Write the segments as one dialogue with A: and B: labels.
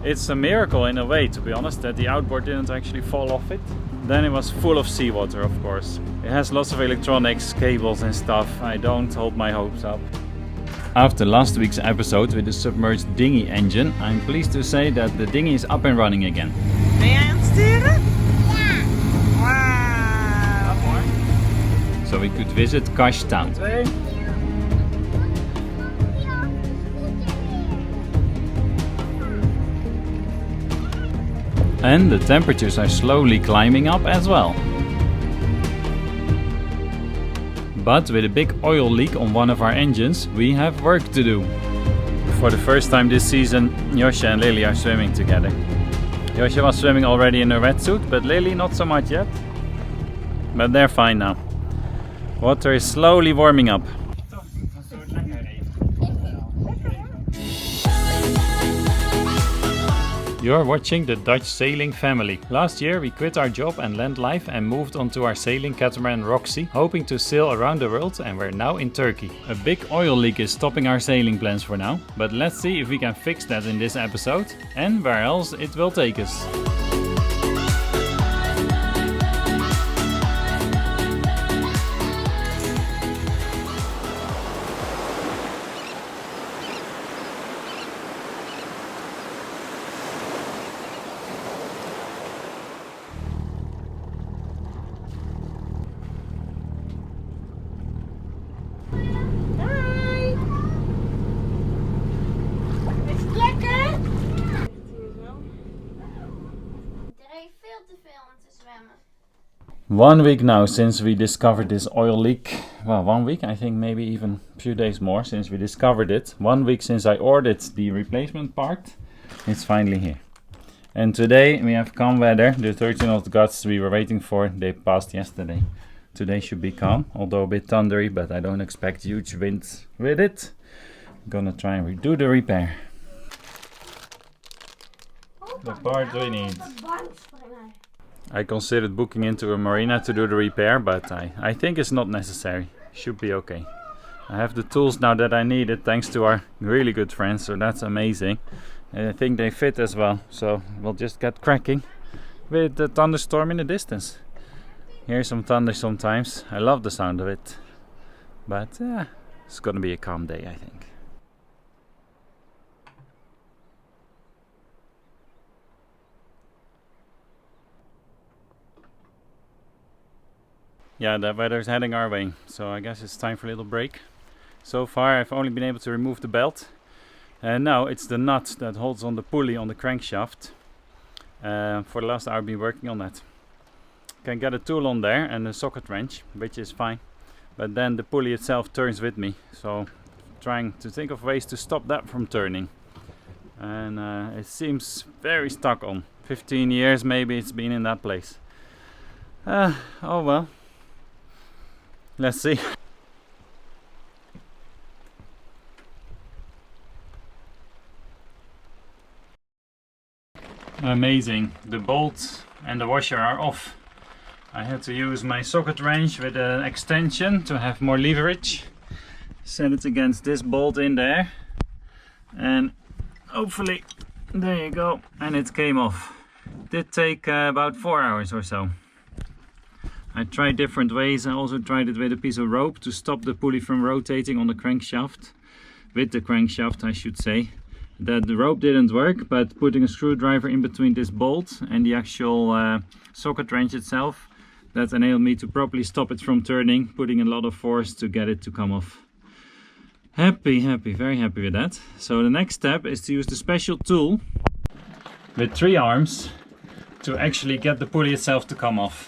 A: It's a miracle in a way, to be honest, that the outboard didn't actually fall off it. Then it was full of seawater, of course. It has lots of electronics, cables and stuff. I don't hold my hopes up. After last week's episode with the submerged dinghy engine, I'm pleased to say that the dinghy is up and running again.
B: Ben jij aan het sturen?
C: Ja.
B: Wauw.
A: So we could visit Kash town. And the temperatures are slowly climbing up as well. But with a big oil leak on one of our engines, we have work to do. For the first time this season, Josje and Lily are swimming together. Josje was swimming already in her wetsuit, but Lily not so much yet. But they're fine now. Water is slowly warming up. You're watching the Dutch sailing family. Last year we quit our job and land life and moved onto our sailing catamaran Roxy, hoping to sail around the world, and we're now in Turkey. A big oil leak is stopping our sailing plans for now, but let's see if we can fix that in this episode and where else it will take us.
C: Te veel om te zwemmen.
A: 1 week now since we discovered this oil leak. Well, 1 week, I think maybe even a few days more since we discovered it. 1 week since I ordered the replacement part. It's finally here. And today we have calm weather. The 13 of the gods we were waiting for, they passed yesterday. Today should be calm, although a bit thundery, but I don't expect huge winds with it. I'm gonna try and redo the repair. The part we need. I considered booking into a marina to do the repair, but I think it's not necessary. Should be okay. I have the tools now that I needed thanks to our really good friends, so that's amazing. And I think they fit as well, so we'll just get cracking with the thunderstorm in the distance. Here's some thunder sometimes. I love the sound of it. But it's gonna be a calm day, I think. Yeah, the weather's heading our way, so I guess it's time for a little break. So far I've only been able to remove the belt, and now it's the nut that holds on the pulley on the crankshaft. For the last hour I've been working on that. Can get a tool on there and a socket wrench, which is fine, but then the pulley itself turns with me, so trying to think of ways to stop that from turning. And it seems very stuck on. 15 years maybe it's been in that place. Oh well. Let's see. Amazing. The bolt and the washer are off. I had to use my socket wrench with an extension to have more leverage. Set it against this bolt in there. And hopefully, there you go. And it came off. Did take about 4 hours or so. I tried different ways. I also tried it with a piece of rope to stop the pulley from rotating on the crankshaft. With the crankshaft, I should say. That the rope didn't work, but putting a screwdriver in between this bolt and the actual socket wrench itself, that enabled me to properly stop it from turning, putting a lot of force to get it to come off. Happy, very happy with that. So the next step is to use the special tool with 3 arms to actually get the pulley itself to come off.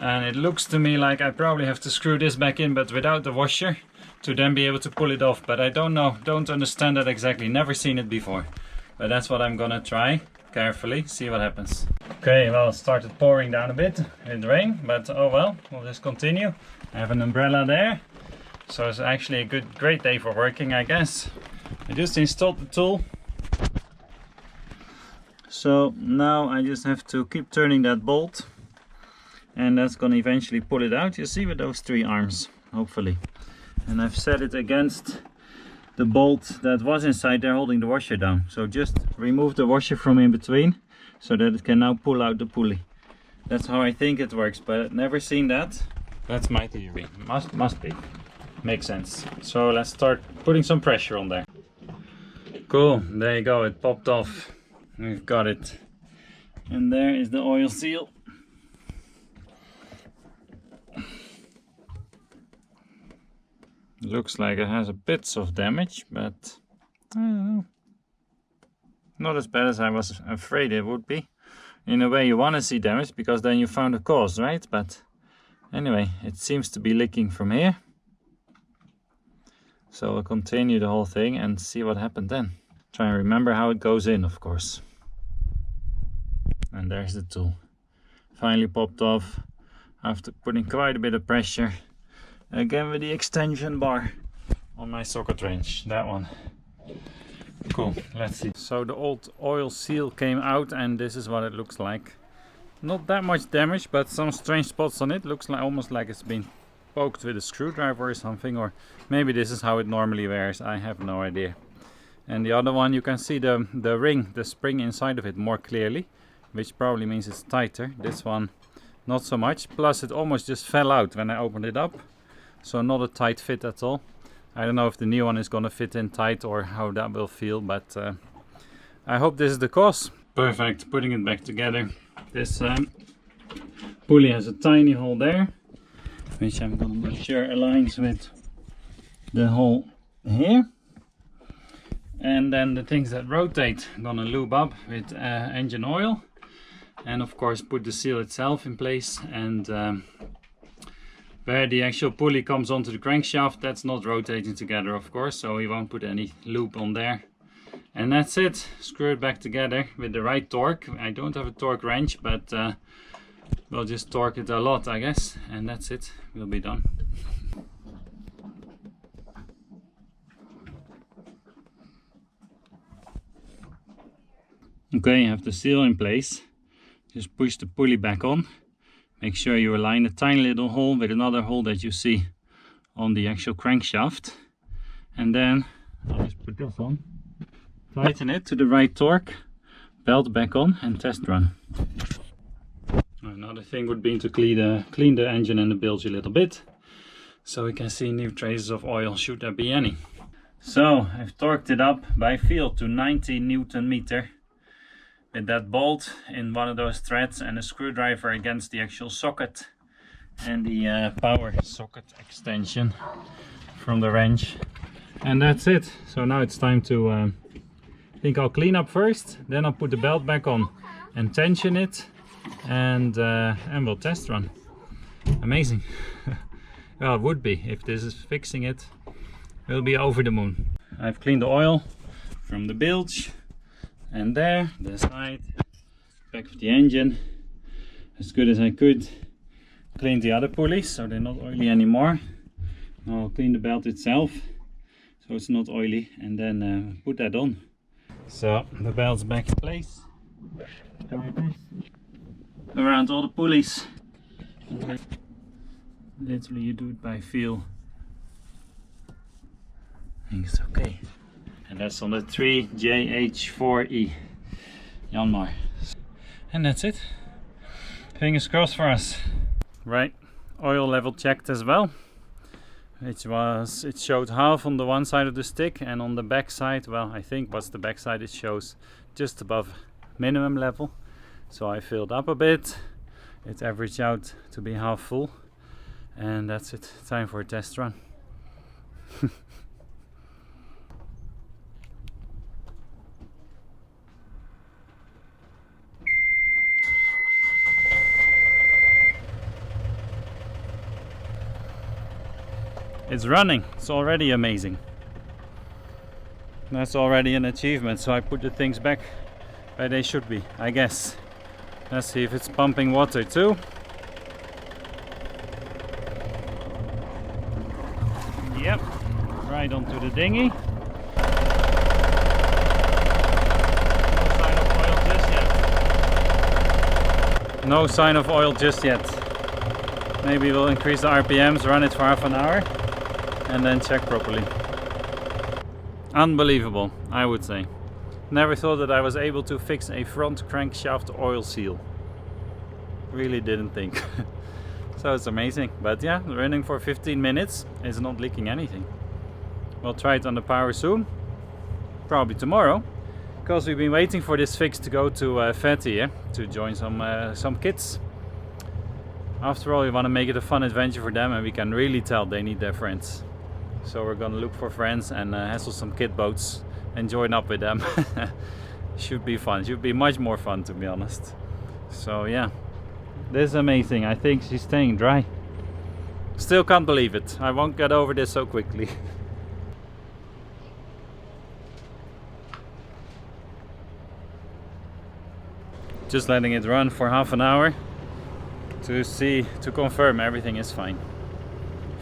A: And it looks to me like I probably have to screw this back in, but without the washer, to then be able to pull it off. But I don't know, don't understand that exactly, never seen it before. But that's what I'm gonna try, carefully, see what happens. Okay, well, it started pouring down a bit with rain, but oh well, we'll just continue. I have an umbrella there, so it's actually a great day for working, I guess. I just installed the tool. So now I just have to keep turning that bolt. And that's gonna eventually pull it out, you see, with those 3 arms, hopefully. And I've set it against the bolt that was inside there holding the washer down. So just remove the washer from in between so that it can now pull out the pulley. That's how I think it works, but I've never seen that. That's my theory. Must be. Makes sense. So let's start putting some pressure on there. Cool, there you go, it popped off. We've got it. And there is the oil seal. Looks like it has a bit of damage, but I don't know. Not as bad as I was afraid it would be. In a way you want to see damage because then you found a cause, right? But anyway, it seems to be leaking from here. So we'll continue the whole thing and see what happened then. Try and remember how it goes in, of course. And there's the tool. Finally popped off after putting quite a bit of pressure. Again with the extension bar on my socket wrench, that one. Cool, let's see. So the old oil seal came out and this is what it looks like. Not that much damage, but some strange spots on it. Looks like almost like it's been poked with a screwdriver or something, or maybe this is how it normally wears, I have no idea. And the other one, you can see the ring, the spring inside of it more clearly, which probably means it's tighter. This one not so much, plus it almost just fell out when I opened it up, so not a tight fit at all. I don't know if the new one is gonna fit in tight or how that will feel, but I hope this is the cause. Perfect, putting it back together. This pulley has a tiny hole there, which I'm gonna make sure aligns with the hole here. And then the things that rotate, I'm gonna lube up with engine oil, and of course put the seal itself in place. And where the actual pulley comes onto the crankshaft, that's not rotating together, of course, so we won't put any lube on there. And that's it. Screw it back together with the right torque. I don't have a torque wrench, but we'll just torque it a lot, I guess, and that's it. We'll be done. Okay, you have the seal in place. Just push the pulley back on. Make sure you align a tiny little hole with another hole that you see on the actual crankshaft. And then I'll just put this on. Tighten it to the right torque. Belt back on and test run. Another thing would be to clean the engine and the bilge a little bit, so we can see new traces of oil, should there be any. So I've torqued it up by feel to 90 Newton meter with that bolt in one of those threads and a screwdriver against the actual socket and the power socket extension from the wrench. And that's it. So now it's time to I think I'll clean up first, then I'll put the belt back on and tension it, and we'll test run. Amazing. Well, it would be if this is fixing it. We'll be over the moon. I've cleaned the oil from the bilge and there, the side, back of the engine, as good as I could. Cleaned the other pulleys so they're not oily anymore. Now I'll clean the belt itself so it's not oily, and then put that on. So the belt's back in place. Around all the pulleys. Literally you do it by feel. I think it's okay. And that's on the 3JH4E Yanmar. And that's it. Fingers crossed for us. Right, oil level checked as well. It showed half on the one side of the stick, and on the back side, well, I think what's the back side, it shows just above minimum level. So I filled up a bit. It averaged out to be half full, and that's it. Time for a test run. It's running. It's already amazing. That's already an achievement. So I put the things back where they should be, I guess. Let's see if it's pumping water too. Yep, right onto the dinghy. No sign of oil just yet. Maybe we'll increase the RPMs, run it for half an hour, and then check properly. Unbelievable, I would say. Never thought that I was able to fix a front crankshaft oil seal. Really didn't think. So it's amazing. But yeah, running for 15 minutes is not leaking anything. We'll try it on the power soon. Probably tomorrow. Because we've been waiting for this fix to go to Fatty to join some kids. After all, we want to make it a fun adventure for them, and we can really tell they need their friends. So we're gonna look for friends and hassle some kid boats and join up with them. Should be fun. Should be much more fun, to be honest. So yeah, this is amazing. I think she's staying dry. Still can't believe it. I won't get over this so quickly. Just letting it run for half an hour to confirm everything is fine.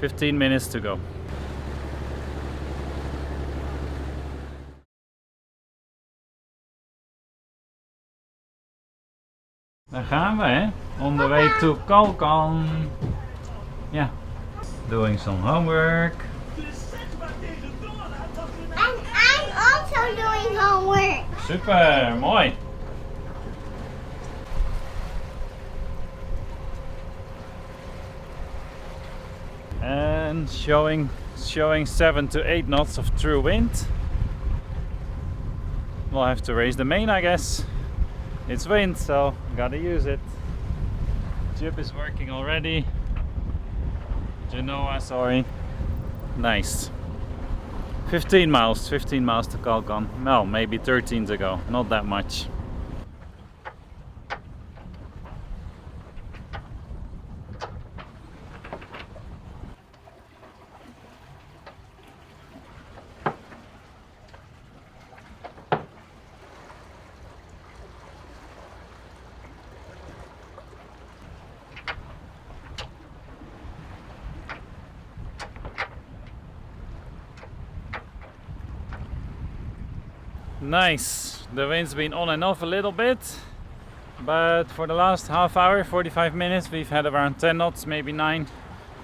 A: 15 minutes to go. Daar gaan we, hè? On the way to Kalkan. Yeah, doing some homework.
C: And I'm also doing homework.
A: Super, mooi. And showing 7 to 8 knots of true wind. We'll have to raise the main, I guess. It's wind, so gotta use it. Jib is working already. Genoa, sorry. Nice. 15 miles to Kalkan. Well, maybe 13 to go, not that much. Nice. The wind's been on and off a little bit, but for the last half hour, 45 minutes, we've had around 10 knots, maybe 9.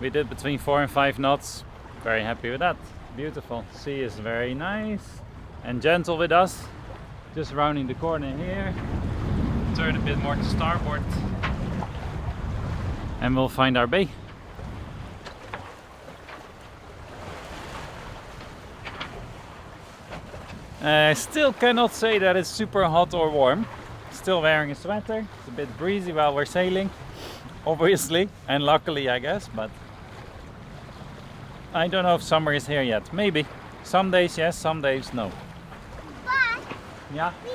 A: We did between 4 and 5 knots. Very happy with that. Beautiful. Sea is very nice and gentle with us. Just rounding the corner here. Turn a bit more to starboard and we'll find our bay. Still cannot say that it's super hot or warm. Still wearing a sweater. It's a bit breezy while we're sailing, obviously, and luckily, I guess, but I don't know if summer is here yet. Maybe. Some days yes, some days no.
C: But
A: Yeah.
C: we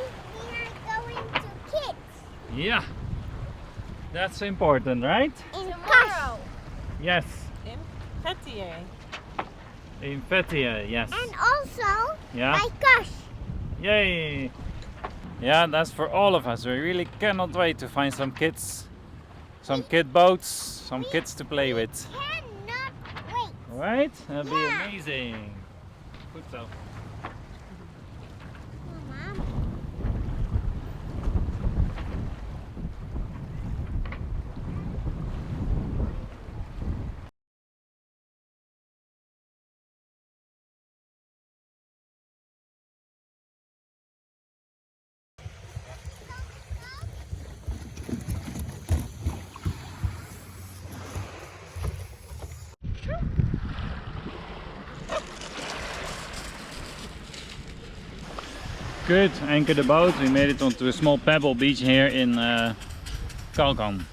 C: are going to kids
A: Yeah. That's important, right?
C: in
B: Tomorrow.
A: Yes.
B: In Petier.
A: In Fatty, yes.
C: And also
A: Yeah.
C: my gosh.
A: Yay! Yeah, that's for all of us. We really cannot wait to find some kids, some kid boats, some kids to play with.
C: Cannot wait.
A: Right? That'll be
C: Yeah.
A: amazing. Goed zo.
C: Mom.
A: Good, anchor the boat. We made it onto a small pebble beach here in Kalkan.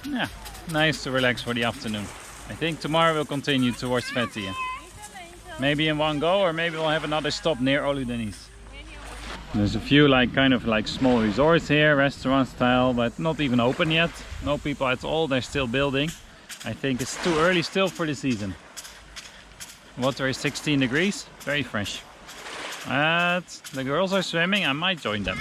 A: Yeah, nice to relax for the afternoon. I think tomorrow we'll continue towards Fatty. Maybe in one go, or maybe we'll have another stop near Oludenis. There's a few kind of small resorts here, restaurant style, but not even open yet. No people at all, they're still building. I think it's too early still for the season. Water is 16 degrees, very fresh. But the girls are swimming, I might join them.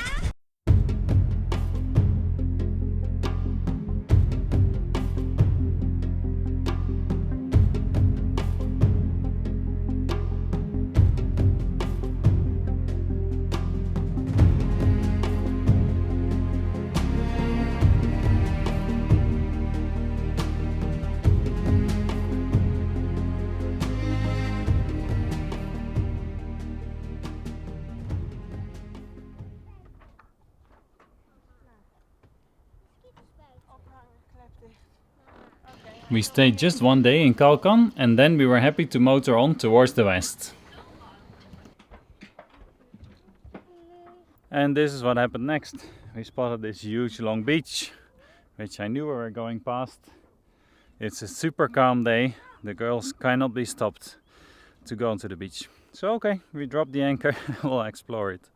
A: We stayed just one day in Kalkan and then we were happy to motor on towards the west. And this is what happened next. We spotted this huge long beach, which I knew we were going past. It's a super calm day. The girls cannot be stopped to go onto the beach. So okay, we dropped the anchor and we'll explore it.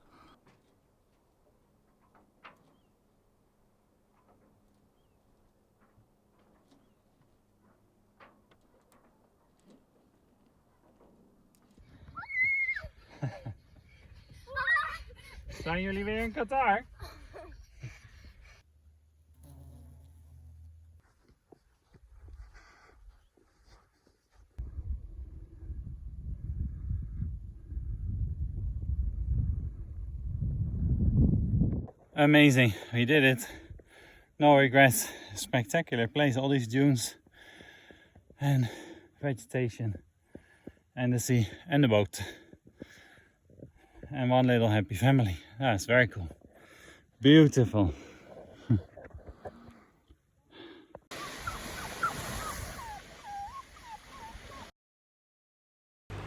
A: Zijn jullie weer in Qatar? Amazing, we did it. No regrets. Spectacular place, all these dunes and vegetation and the sea and the boat. And one little happy family. That's very cool. Beautiful.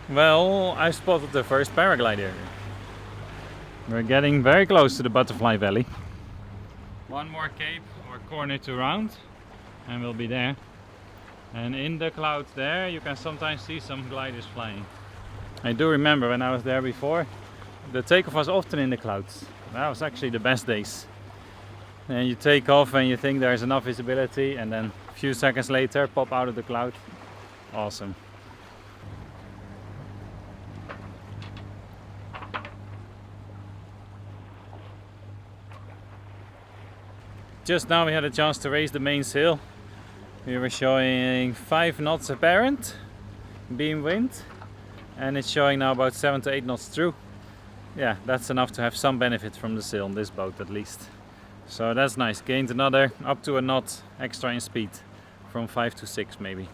A: Well, I spotted the first paraglider. We're getting very close to the Butterfly Valley. One more cape or corner to round and we'll be there. And in the clouds there you can sometimes see some gliders flying. I do remember when I was there before, the takeoff was often in the clouds. That was actually the best days. And you take off and you think there's enough visibility and then a few seconds later pop out of the cloud. Awesome. Just now we had a chance to raise the mainsail. We were showing 5 knots apparent beam wind and it's showing now about 7 to 8 knots through. Yeah, that's enough to have some benefit from the sail on this boat at least. So that's nice, gained another up to a knot extra in speed, from 5 to 6 maybe.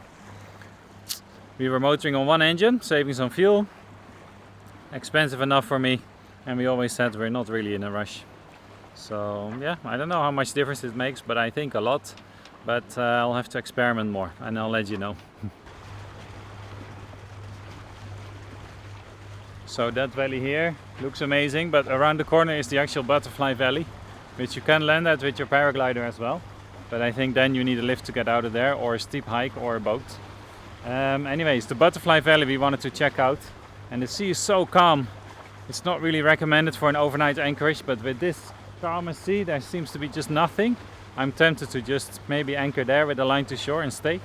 A: We were motoring on one engine, saving some fuel. Expensive enough for me, and we always said we're not really in a rush. So yeah, I don't know how much difference it makes, but I think a lot. But I'll have to experiment more and I'll let you know. So that valley here looks amazing, but around the corner is the actual Butterfly Valley, which you can land at with your paraglider as well. But I think then you need a lift to get out of there, or a steep hike or a boat. Anyways, the Butterfly Valley we wanted to check out, and the sea is so calm. It's not really recommended for an overnight anchorage, but with this calm sea there seems to be just nothing. I'm tempted to just maybe anchor there with a line to shore and stay.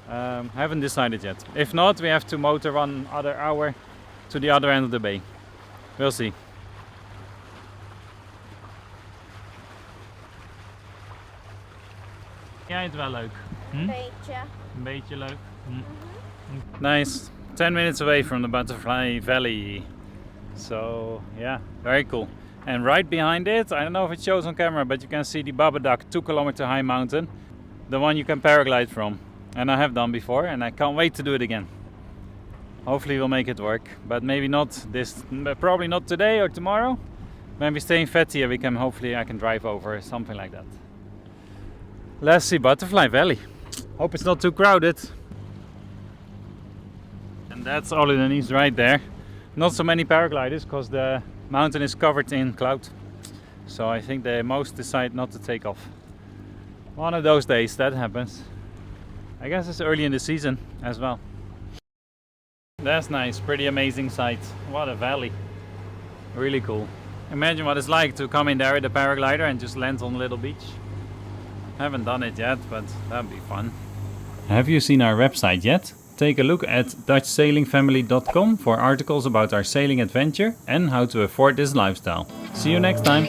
A: Haven't decided yet. If not, we have to motor 1 other hour to the other end of the bay. We'll see. Jij het wel leuk?
C: Beetje.
A: Een beetje leuk. Nice. 10 minutes away from the Butterfly Valley. So yeah, very cool. And right behind it, I don't know if it shows on camera, but you can see the Babadak 2-kilometer high mountain. The one you can paraglide from. And I have done before and I can't wait to do it again. Hopefully we'll make it work, but maybe not this, probably not today or tomorrow. When we stay in Fethiye, hopefully I can drive over, something like that. Let's see Butterfly Valley. Hope it's not too crowded. And that's all it needs right there. Not so many paragliders because the mountain is covered in cloud. So I think they most decide not to take off. One of those days that happens. I guess it's early in the season as well. That's nice, pretty amazing sight. What a valley. Really cool. Imagine what it's like to come in there with a paraglider and just land on a little beach. Haven't done it yet, but that'd be fun. Have you seen our website yet? Take a look at dutchsailingfamily.com for articles about our sailing adventure and how to afford this lifestyle. See you next time!